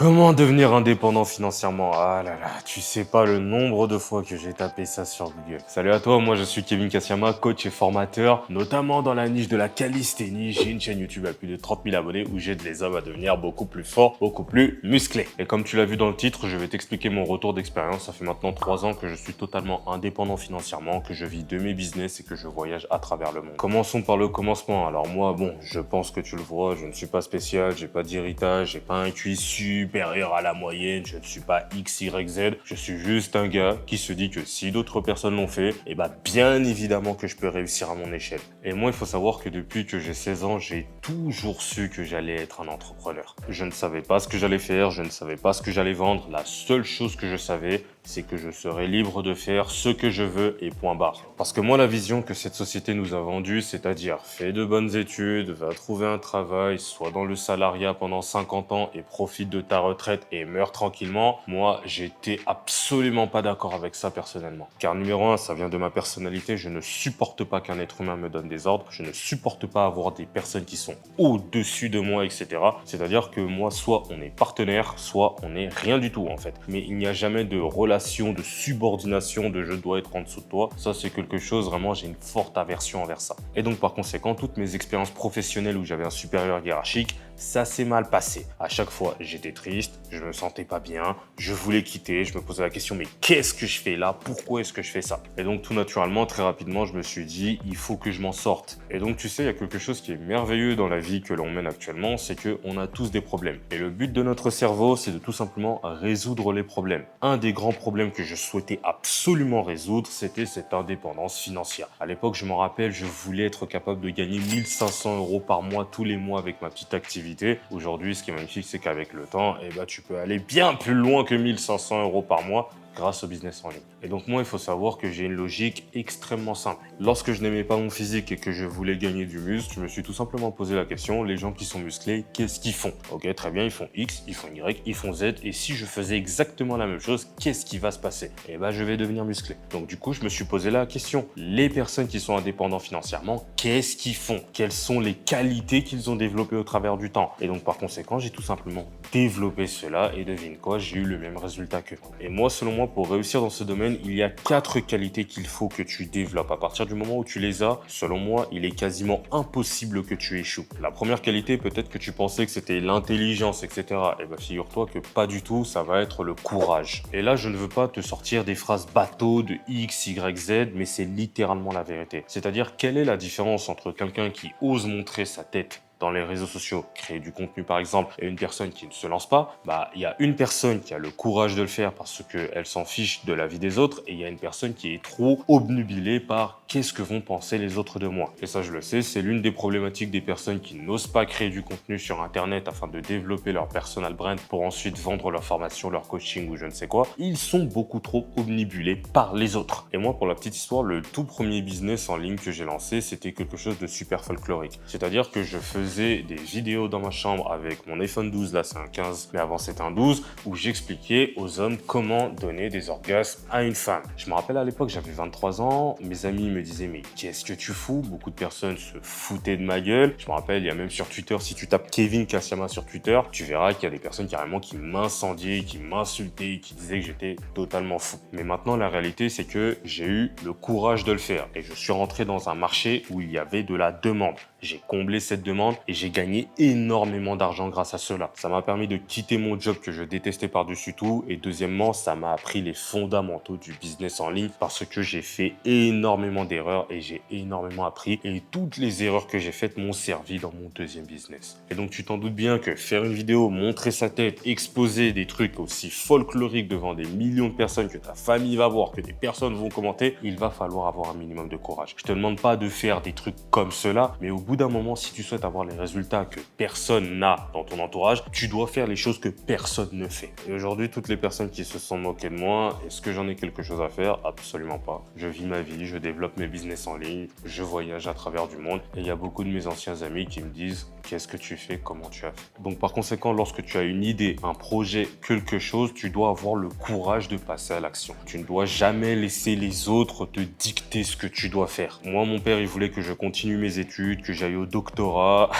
Comment devenir indépendant financièrement? Ah là là, tu sais pas le nombre de fois que j'ai tapé ça sur Google. Salut à toi, moi je suis Kevin Kassiama, coach et formateur, notamment dans la niche de la calisthénie. J'ai une chaîne YouTube à plus de 30 000 abonnés où j'aide les hommes à devenir beaucoup plus forts, beaucoup plus musclés. Et comme tu l'as vu dans le titre, je vais t'expliquer mon retour d'expérience. Ça fait maintenant 3 ans que je suis totalement indépendant financièrement, que je vis de mes business et que je voyage à travers le monde. Commençons par le commencement. Alors moi, bon, je pense que tu le vois, je ne suis pas spécial, j'ai pas d'héritage, j'ai pas un QI supérieur à la moyenne, je ne suis pas X, Y, Z, je suis juste un gars qui se dit que si d'autres personnes l'ont fait, et bah bien évidemment que je peux réussir à mon échelle. Et moi, il faut savoir que depuis que j'ai 16 ans, j'ai toujours su que j'allais être un entrepreneur. Je ne savais pas ce que j'allais faire, je ne savais pas ce que j'allais vendre. La seule chose que je savais, c'est que je serai libre de faire ce que je veux et point barre. Parce que moi, la vision que cette société nous a vendue, c'est-à-dire fais de bonnes études, va trouver un travail, sois dans le salariat pendant 50 ans et profite de ta retraite et meurs tranquillement, moi, j'étais absolument pas d'accord avec ça personnellement. Car numéro 1, ça vient de ma personnalité, je ne supporte pas qu'un être humain me donne des ordres, je ne supporte pas avoir des personnes qui sont au-dessus de moi, etc. C'est-à-dire que moi, soit on est partenaire, soit on est rien du tout en fait. Mais il n'y a jamais de relation, de subordination, de je dois être en dessous de toi. Ça, c'est quelque chose, vraiment, j'ai une forte aversion envers ça. Et donc, par conséquent, toutes mes expériences professionnelles où j'avais un supérieur hiérarchique, ça s'est mal passé. À chaque fois, j'étais triste, je me sentais pas bien, je voulais quitter, je me posais la question, mais qu'est-ce que je fais là? Pourquoi est-ce que je fais ça? Et donc, tout naturellement, très rapidement, je me suis dit, il faut que je m'en sorte. Et donc, tu sais, il y a quelque chose qui est merveilleux dans la vie que l'on mène actuellement, c'est qu'on a tous des problèmes. Et le but de notre cerveau, c'est de tout simplement résoudre les problèmes. Un des grands problèmes que je souhaitais absolument résoudre, c'était cette indépendance financière. À l'époque, je m'en rappelle, je voulais être capable de gagner 1500 € par mois tous les mois avec ma petite activité. Aujourd'hui, ce qui est magnifique, c'est qu'avec le temps, tu peux aller bien plus loin que 1500 € par mois grâce au business en ligne. Et donc moi, il faut savoir que j'ai une logique extrêmement simple. Lorsque je n'aimais pas mon physique et que je voulais gagner du muscle, je me suis tout simplement posé la question, les gens qui sont musclés, qu'est-ce qu'ils font? Ok, très bien, ils font X, ils font Y, ils font Z, et si je faisais exactement la même chose, qu'est-ce qui va se passer? Je vais devenir musclé. Donc du coup, je me suis posé la question, les personnes qui sont indépendants financièrement, qu'est-ce qu'ils font? Quelles sont les qualités qu'ils ont développées au travers du temps? Et donc par conséquent, j'ai tout simplement développé cela, et devine quoi, j'ai eu le même résultat qu'eux. Et moi, selon moi, pour réussir dans ce domaine, il y a 4 qualités qu'il faut que tu développes. À partir du moment où tu les as, selon moi, il est quasiment impossible que tu échoues. La première qualité, peut-être que tu pensais que c'était l'intelligence, etc. Figure-toi que pas du tout, ça va être le courage. Et là, je ne veux pas te sortir des phrases bateau de X, Y, Z, mais c'est littéralement la vérité. C'est-à-dire, quelle est la différence entre quelqu'un qui ose montrer sa tête dans les réseaux sociaux, créer du contenu par exemple, et une personne qui ne se lance pas, il y a une personne qui a le courage de le faire parce qu'elle s'en fiche de la vie des autres, et il y a une personne qui est trop obnubilée par qu'est-ce que vont penser les autres de moi. Et ça, je le sais, c'est l'une des problématiques des personnes qui n'osent pas créer du contenu sur Internet afin de développer leur personal brand pour ensuite vendre leur formation, leur coaching ou je ne sais quoi. Ils sont beaucoup trop obnubilés par les autres. Et moi, pour la petite histoire, le tout premier business en ligne que j'ai lancé, c'était quelque chose de super folklorique. C'est-à-dire que je faisais des vidéos dans ma chambre avec mon iPhone 12, là c'est un 15, mais avant c'était un 12, où j'expliquais aux hommes comment donner des orgasmes à une femme. Je me rappelle à l'époque, j'avais 23 ans, mes amis me disaient mais qu'est-ce que tu fous? Beaucoup de personnes se foutaient de ma gueule. Je me rappelle, il y a même sur Twitter, si tu tapes Kevin Kassiama sur Twitter, tu verras qu'il y a des personnes carrément qui m'incendiaient, qui m'insultaient, qui disaient que j'étais totalement fou. Mais maintenant, la réalité, c'est que j'ai eu le courage de le faire et je suis rentré dans un marché où il y avait de la demande. J'ai comblé cette demande et j'ai gagné énormément d'argent grâce à cela. Ça m'a permis de quitter mon job que je détestais par-dessus tout, et deuxièmement, ça m'a appris les fondamentaux du business en ligne parce que j'ai fait énormément d'erreurs et j'ai énormément appris, et toutes les erreurs que j'ai faites m'ont servi dans mon deuxième business. Et donc tu t'en doutes bien que faire une vidéo, montrer sa tête, exposer des trucs aussi folkloriques devant des millions de personnes que ta famille va voir, que des personnes vont commenter, il va falloir avoir un minimum de courage. Je te demande pas de faire des trucs comme cela, mais au bout d'un moment, si tu souhaites avoir les résultats que personne n'a dans ton entourage, tu dois faire les choses que personne ne fait. Et aujourd'hui, toutes les personnes qui se sont moquées de moi, est-ce que j'en ai quelque chose à faire? Absolument pas. Je vis ma vie, je développe mes business en ligne, je voyage à travers du monde, et il y a beaucoup de mes anciens amis qui me disent qu'est-ce que tu fais, comment tu as fait. Donc par conséquent, lorsque tu as une idée, un projet, quelque chose, tu dois avoir le courage de passer à l'action. Tu ne dois jamais laisser les autres te dicter ce que tu dois faire. Moi, mon père, il voulait que je continue mes études, que j'aille au doctorat.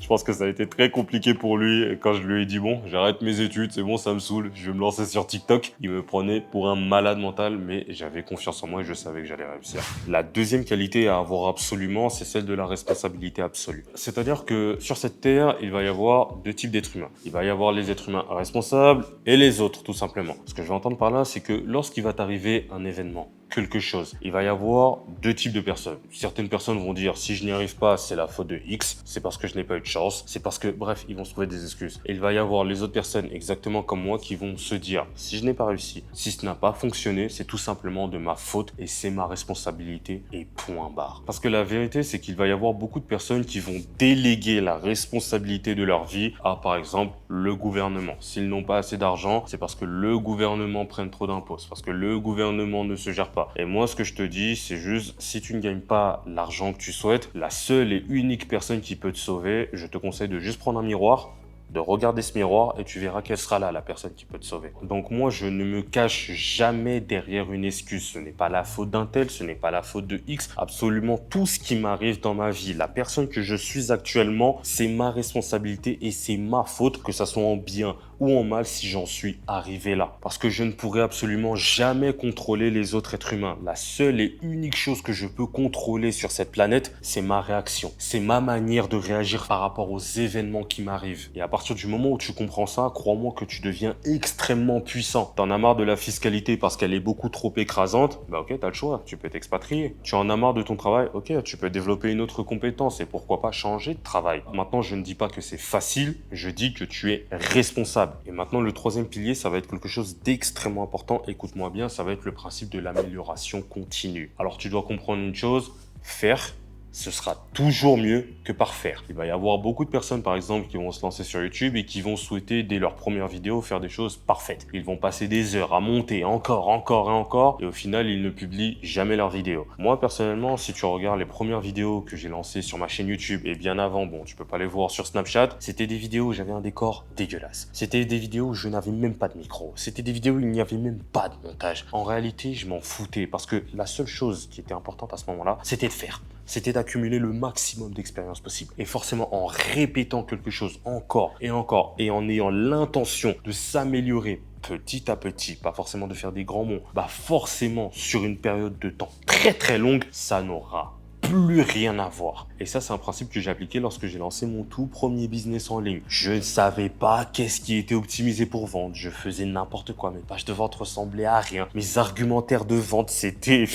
Je pense que ça a été très compliqué pour lui quand je lui ai dit bon, j'arrête mes études, c'est bon, ça me saoule, je vais me lancer sur TikTok. Il me prenait pour un malade mental, mais j'avais confiance en moi et je savais que j'allais réussir. La deuxième qualité à avoir absolument, c'est celle de la responsabilité absolue. C'est-à-dire que sur cette terre, il va y avoir deux types d'êtres humains. Il va y avoir les êtres humains responsables et les autres, tout simplement. Ce que je vais entendre par là, c'est que lorsqu'il va t'arriver un événement, quelque chose, il va y avoir deux types de personnes. Certaines personnes vont dire si je n'y arrive pas, c'est la faute de X, c'est parce que je n'ai pas eu de chance, c'est parce que, bref, ils vont se trouver des excuses. Et il va y avoir les autres personnes exactement comme moi qui vont se dire si je n'ai pas réussi, si ce n'a pas fonctionné, c'est tout simplement de ma faute et c'est ma responsabilité et point barre. Parce que la vérité, c'est qu'il va y avoir beaucoup de personnes qui vont déléguer la responsabilité de leur vie à, par exemple, le gouvernement. S'ils n'ont pas assez d'argent, c'est parce que le gouvernement prenne trop d'impôts, c'est parce que le gouvernement ne se gère pas. Et moi, ce que je te dis, c'est juste, si tu ne gagnes pas l'argent que tu souhaites, la seule et unique personne qui peut te sauver, je te conseille de juste prendre un miroir, de regarder ce miroir et tu verras qu'elle sera là, la personne qui peut te sauver. Donc moi, je ne me cache jamais derrière une excuse. Ce n'est pas la faute d'un tel, ce n'est pas la faute de X. Absolument tout ce qui m'arrive dans ma vie, la personne que je suis actuellement, c'est ma responsabilité et c'est ma faute, que ça soit en bien ou en mal si j'en suis arrivé là. Parce que je ne pourrai absolument jamais contrôler les autres êtres humains. La seule et unique chose que je peux contrôler sur cette planète, c'est ma réaction. C'est ma manière de réagir par rapport aux événements qui m'arrivent. Et à partir du moment où tu comprends ça, crois-moi que tu deviens extrêmement puissant. T'en as marre de la fiscalité parce qu'elle est beaucoup trop écrasante, bah ok, t'as le choix, tu peux t'expatrier. Tu en as marre de ton travail, ok, tu peux développer une autre compétence et pourquoi pas changer de travail. Maintenant, je ne dis pas que c'est facile, je dis que tu es responsable. Et maintenant, le troisième pilier, ça va être quelque chose d'extrêmement important. Écoute-moi bien, ça va être le principe de l'amélioration continue. Alors, tu dois comprendre une chose, faire, ce sera toujours mieux que parfaire. Il va y avoir beaucoup de personnes, par exemple, qui vont se lancer sur YouTube et qui vont souhaiter, dès leur première vidéo, faire des choses parfaites. Ils vont passer des heures à monter encore et encore, et au final, ils ne publient jamais leurs vidéos. Moi, personnellement, si tu regardes les premières vidéos que j'ai lancées sur ma chaîne YouTube, et bien avant, bon, tu peux pas les voir sur Snapchat, c'était des vidéos où j'avais un décor dégueulasse. C'était des vidéos où je n'avais même pas de micro. C'était des vidéos où il n'y avait même pas de montage. En réalité, je m'en foutais, parce que la seule chose qui était importante à ce moment-là, c'était de faire. C'était d'accumuler le maximum d'expérience possible. Et forcément, en répétant quelque chose encore, et en ayant l'intention de s'améliorer petit à petit, pas forcément de faire des grands mots, bah forcément, sur une période de temps très très longue, ça n'aura plus rien à voir. Et ça, c'est un principe que j'ai appliqué lorsque j'ai lancé mon tout premier business en ligne. Je ne savais pas qu'est-ce qui était optimisé pour vendre. Je faisais n'importe quoi. Mes pages de vente ressemblaient à rien. Mes argumentaires de vente, c'était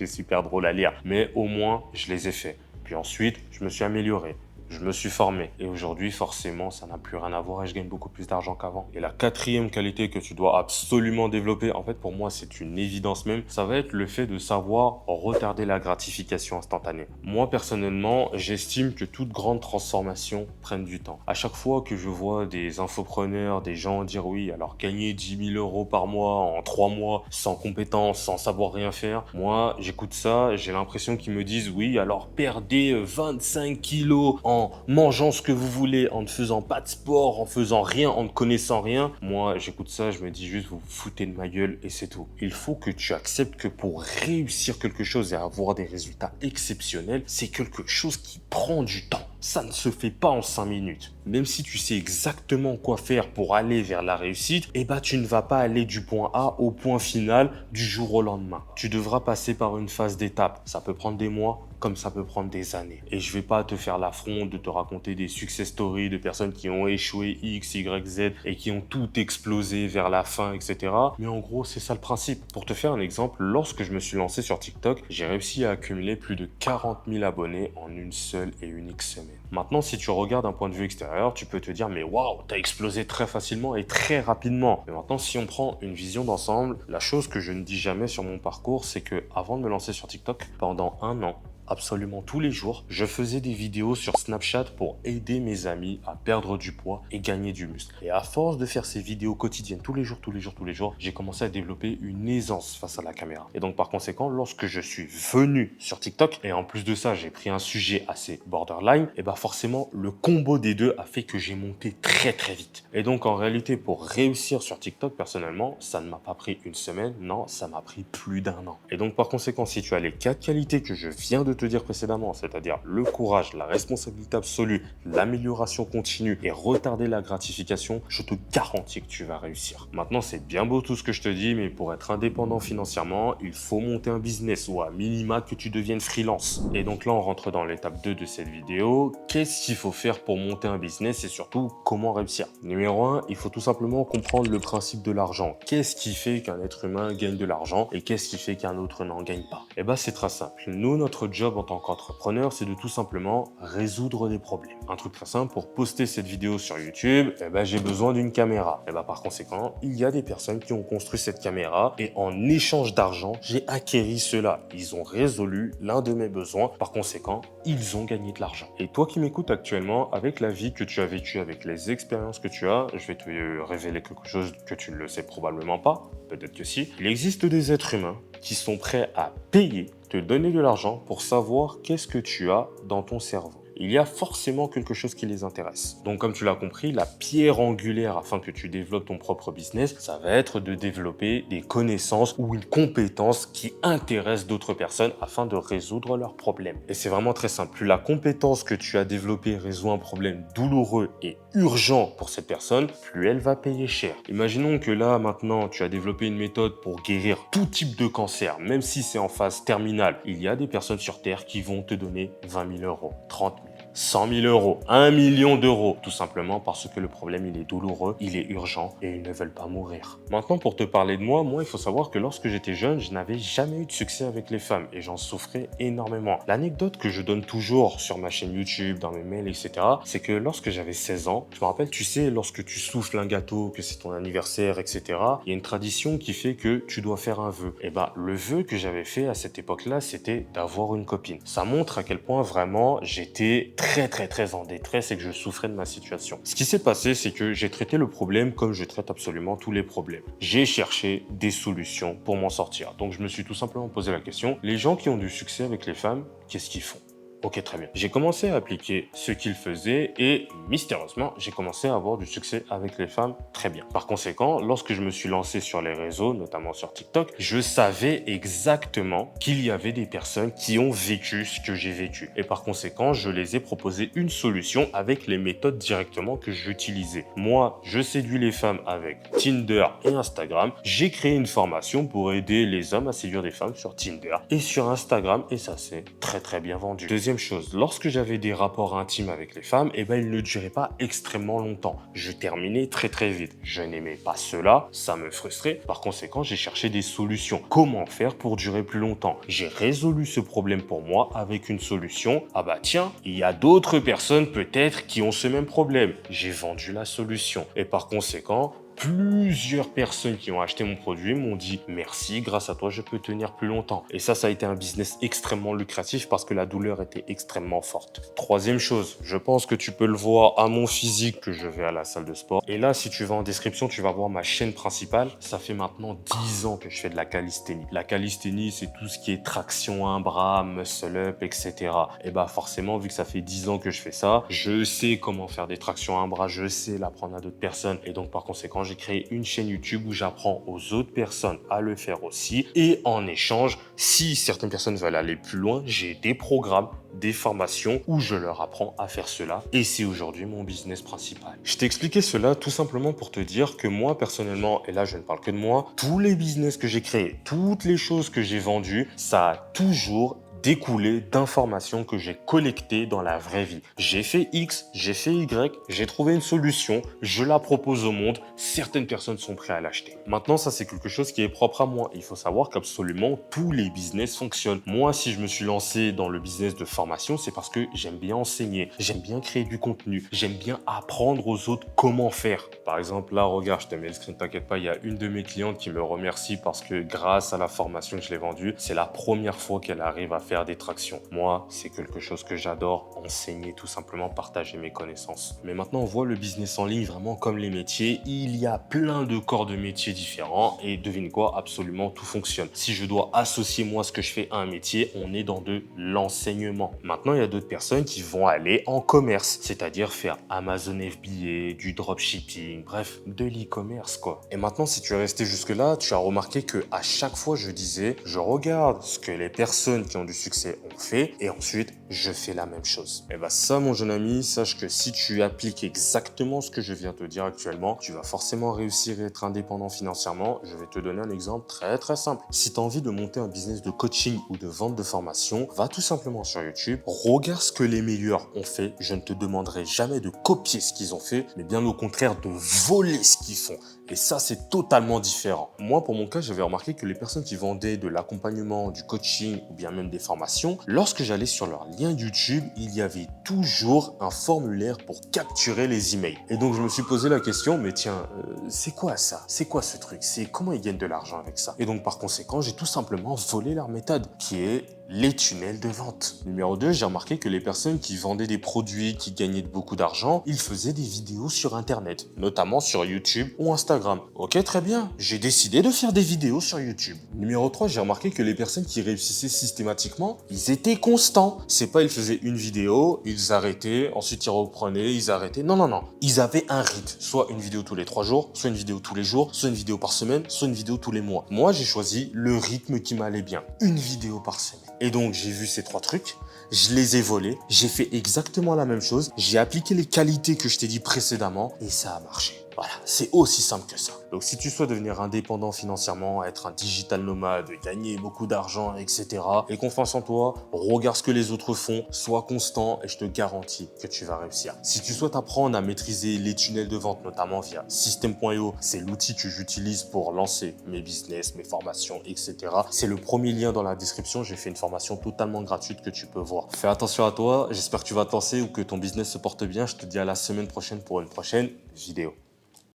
super drôle à lire. Mais au moins, je les ai faits. Puis ensuite, je me suis amélioré. Je me suis formé et aujourd'hui, forcément, ça n'a plus rien à voir et je gagne beaucoup plus d'argent qu'avant. Et la quatrième qualité que tu dois absolument développer, en fait, pour moi, c'est une évidence même, ça va être le fait de savoir retarder la gratification instantanée. Moi, personnellement, j'estime que toute grande transformation prenne du temps. À chaque fois que je vois des infopreneurs, des gens dire oui, alors gagner 10 000 euros par mois en 3 mois, sans compétences, sans savoir rien faire, moi, j'écoute ça, j'ai l'impression qu'ils me disent oui, alors perdez 25 kilos en mangeant ce que vous voulez, en ne faisant pas de sport, en faisant rien, en ne connaissant rien. Moi, j'écoute ça, je me dis juste, vous vous foutez de ma gueule et c'est tout. Il faut que tu acceptes que pour réussir quelque chose et avoir des résultats exceptionnels, c'est quelque chose qui prend du temps. Ça ne se fait pas en 5 minutes. Même si tu sais exactement quoi faire pour aller vers la réussite, eh ben, tu ne vas pas aller du point A au point final du jour au lendemain. Tu devras passer par une phase d'étape. Ça peut prendre des mois, comme ça peut prendre des années. Et je vais pas te faire l'affront de te raconter des success stories de personnes qui ont échoué X, Y, Z et qui ont tout explosé vers la fin, etc. Mais en gros, c'est ça le principe. Pour te faire un exemple, lorsque je me suis lancé sur TikTok, j'ai réussi à accumuler plus de 40 000 abonnés en une seule et unique semaine. Maintenant, si tu regardes d'un point de vue extérieur, tu peux te dire mais waouh, t'as explosé très facilement et très rapidement. Mais maintenant, si on prend une vision d'ensemble, la chose que je ne dis jamais sur mon parcours, c'est que avant de me lancer sur TikTok, pendant un an, absolument tous les jours, je faisais des vidéos sur Snapchat pour aider mes amis à perdre du poids et gagner du muscle. Et à force de faire ces vidéos quotidiennes tous les jours, j'ai commencé à développer une aisance face à la caméra. Et donc par conséquent, lorsque je suis venu sur TikTok, et en plus de ça, j'ai pris un sujet assez borderline, et bah forcément, le combo des deux a fait que j'ai monté très très vite. Et donc en réalité, pour réussir sur TikTok, personnellement, ça ne m'a pas pris une semaine, non, ça m'a pris plus d'un an. Et donc par conséquent, si tu as les 4 qualités que je viens de te dire précédemment, c'est-à-dire le courage, la responsabilité absolue, l'amélioration continue et retarder la gratification, je te garantis que tu vas réussir. Maintenant, c'est bien beau tout ce que je te dis, mais pour être indépendant financièrement, il faut monter un business ou à minima que tu deviennes freelance. Et donc là, on rentre dans l'étape 2 de cette vidéo. Qu'est-ce qu'il faut faire pour monter un business et surtout comment réussir? Numéro 1, il faut tout simplement comprendre le principe de l'argent. Qu'est-ce qui fait qu'un être humain gagne de l'argent et qu'est-ce qui fait qu'un autre n'en gagne pas? Eh bien, c'est très simple. Nous, notre job en tant qu'entrepreneur, c'est de tout simplement résoudre des problèmes. Un truc très simple, pour poster cette vidéo sur YouTube, eh ben, j'ai besoin d'une caméra. Et ben, par conséquent, il y a des personnes qui ont construit cette caméra et en échange d'argent, j'ai acquéri cela. Ils ont résolu l'un de mes besoins. Par conséquent, ils ont gagné de l'argent. Et toi qui m'écoutes actuellement, avec la vie que tu as vécue, avec les expériences que tu as, je vais te révéler quelque chose que tu ne le sais probablement pas. Peut-être que si. Il existe des êtres humains qui sont prêts à payer, te donner de l'argent pour savoir qu'est-ce que tu as dans ton cerveau. Il y a forcément quelque chose qui les intéresse. Donc comme tu l'as compris, la pierre angulaire afin que tu développes ton propre business, ça va être de développer des connaissances ou une compétence qui intéresse d'autres personnes afin de résoudre leurs problèmes. Et c'est vraiment très simple. Plus la compétence que tu as développée résout un problème douloureux et urgent pour cette personne, plus elle va payer cher. Imaginons que là, maintenant, tu as développé une méthode pour guérir tout type de cancer, même si c'est en phase terminale. Il y a des personnes sur Terre qui vont te donner 20 000 euros, 30 000. 100 000 euros, 1 million d'euros, tout simplement parce que le problème il est douloureux, il est urgent et ils ne veulent pas mourir. Maintenant pour te parler de moi, il faut savoir que lorsque j'étais jeune, je n'avais jamais eu de succès avec les femmes et j'en souffrais énormément. L'anecdote que je donne toujours sur ma chaîne YouTube, dans mes mails, etc., c'est que lorsque j'avais 16 ans, je me rappelle, tu sais, lorsque tu souffles un gâteau, que c'est ton anniversaire, etc., il y a une tradition qui fait que tu dois faire un vœu. Et ben, le vœu que j'avais fait à cette époque-là, c'était d'avoir une copine. Ça montre à quel point vraiment j'étais très en détresse et que je souffrais de ma situation. Ce qui s'est passé, c'est que j'ai traité le problème comme je traite absolument tous les problèmes. J'ai cherché des solutions pour m'en sortir. Donc je me suis tout simplement posé la question, les gens qui ont du succès avec les femmes, qu'est-ce qu'ils font? Ok, très bien. J'ai commencé à appliquer ce qu'il faisait et mystérieusement, j'ai commencé à avoir du succès avec les femmes très bien. Par conséquent, lorsque je me suis lancé sur les réseaux, notamment sur TikTok, je savais exactement qu'il y avait des personnes qui ont vécu ce que j'ai vécu. Et par conséquent, je les ai proposé une solution avec les méthodes directement que j'utilisais. Moi, je séduis les femmes avec Tinder et Instagram. J'ai créé une formation pour aider les hommes à séduire des femmes sur Tinder et sur Instagram et ça s'est très bien vendu. Deuxième chose, lorsque j'avais des rapports intimes avec les femmes, ils ne duraient pas extrêmement longtemps. Je terminais très vite. Je n'aimais pas cela, ça me frustrait. Par conséquent, j'ai cherché des solutions. Comment faire pour durer plus longtemps? J'ai résolu ce problème pour moi avec une solution. Ah bah tiens, il y a d'autres personnes peut-être qui ont ce même problème. J'ai vendu la solution. Et par conséquent, plusieurs personnes qui ont acheté mon produit m'ont dit merci, grâce à toi je peux tenir plus longtemps. Et ça a été un business extrêmement lucratif parce que la douleur était extrêmement forte. Troisième chose, je pense que tu peux le voir à mon physique que je vais à la salle de sport. Et là, si tu vas en description, tu vas voir ma chaîne principale. Ça fait maintenant 10 ans que je fais de la calisthénie. La calisthénie, c'est tout ce qui est traction à un bras, muscle up, etc. Et bah forcément, vu que ça fait 10 ans que je fais ça, je sais comment faire des tractions à un bras, je sais l'apprendre à d'autres personnes. Et donc par conséquent, j'ai créé une chaîne YouTube où j'apprends aux autres personnes à le faire aussi. Et en échange, si certaines personnes veulent aller plus loin, j'ai des programmes, des formations où je leur apprends à faire cela. Et c'est aujourd'hui mon business principal. Je t'ai expliqué cela tout simplement pour te dire que moi, personnellement, et là je ne parle que de moi, tous les business que j'ai créés, toutes les choses que j'ai vendues, ça a toujours découlé d'informations que j'ai collectées dans la vraie vie. J'ai fait X, j'ai fait Y, j'ai trouvé une solution, je la propose au monde, certaines personnes sont prêtes à l'acheter. Maintenant, ça c'est quelque chose qui est propre à moi. Il faut savoir qu'absolument tous les business fonctionnent. Moi, si je me suis lancé dans le business de formation, c'est parce que j'aime bien enseigner, j'aime bien créer du contenu, j'aime bien apprendre aux autres comment faire. Par exemple, là, regarde, je te mets le screen, t'inquiète pas, il y a une de mes clientes qui me remercie parce que grâce à la formation que je l'ai vendue, c'est la première fois qu'elle arrive à faire des tractions. Moi, c'est quelque chose que j'adore, enseigner tout simplement, partager mes connaissances. Mais maintenant, on voit le business en ligne vraiment comme les métiers. Il y a plein de corps de métiers différents et devine quoi, absolument tout fonctionne. Si je dois associer moi ce que je fais à un métier, on est dans de l'enseignement. Maintenant, il y a d'autres personnes qui vont aller en commerce, c'est-à-dire faire Amazon FBA, du dropshipping, bref, de l'e-commerce quoi. Et maintenant, si tu es resté jusque là, tu as remarqué que à chaque fois je disais, je regarde ce que les personnes qui ont du succès ont fait et ensuite je fais la même chose. Et bah ça mon jeune ami, sache que si tu appliques exactement ce que je viens de te dire actuellement, tu vas forcément réussir à être indépendant financièrement. Je vais te donner un exemple très simple. Si tu as envie de monter un business de coaching ou de vente de formation, va tout simplement sur YouTube, regarde ce que les meilleurs ont fait. Je ne te demanderai jamais de copier ce qu'ils ont fait, mais bien au contraire de voler ce qu'ils font. Et ça, c'est totalement différent. Moi, pour mon cas, j'avais remarqué que les personnes qui vendaient de l'accompagnement, du coaching ou bien même des formations, lorsque j'allais sur leur lien YouTube, il y avait toujours un formulaire pour capturer les emails. Et donc, je me suis posé la question, mais tiens, c'est quoi ça? C'est quoi ce truc? C'est comment ils gagnent de l'argent avec ça? Et donc, par conséquent, j'ai tout simplement volé leur méthode, qui est les tunnels de vente. Numéro 2, j'ai remarqué que les personnes qui vendaient des produits, qui gagnaient beaucoup d'argent, ils faisaient des vidéos sur Internet, notamment sur YouTube ou Instagram. Ok, très bien. J'ai décidé de faire des vidéos sur YouTube. Numéro 3, j'ai remarqué que les personnes qui réussissaient systématiquement, ils étaient constants. C'est pas ils faisaient une vidéo, ils arrêtaient, ensuite ils reprenaient, ils arrêtaient. Non. Ils avaient un rythme. Soit une vidéo tous les 3 jours, soit une vidéo tous les jours, soit une vidéo par semaine, soit une vidéo tous les mois. Moi, j'ai choisi le rythme qui m'allait bien. Une vidéo par semaine. Et donc, j'ai vu ces 3 trucs, je les ai volés, j'ai fait exactement la même chose, j'ai appliqué les qualités que je t'ai dit précédemment et ça a marché. Voilà, c'est aussi simple que ça. Donc, si tu souhaites devenir indépendant financièrement, être un digital nomade, gagner beaucoup d'argent, etc., et confiance en toi, regarde ce que les autres font, sois constant et je te garantis que tu vas réussir. Si tu souhaites apprendre à maîtriser les tunnels de vente, notamment via System.io, c'est l'outil que j'utilise pour lancer mes business, mes formations, etc. C'est le premier lien dans la description. J'ai fait une formation totalement gratuite que tu peux voir. Fais attention à toi. J'espère que tu vas te lancer ou que ton business se porte bien. Je te dis à la semaine prochaine pour une prochaine vidéo.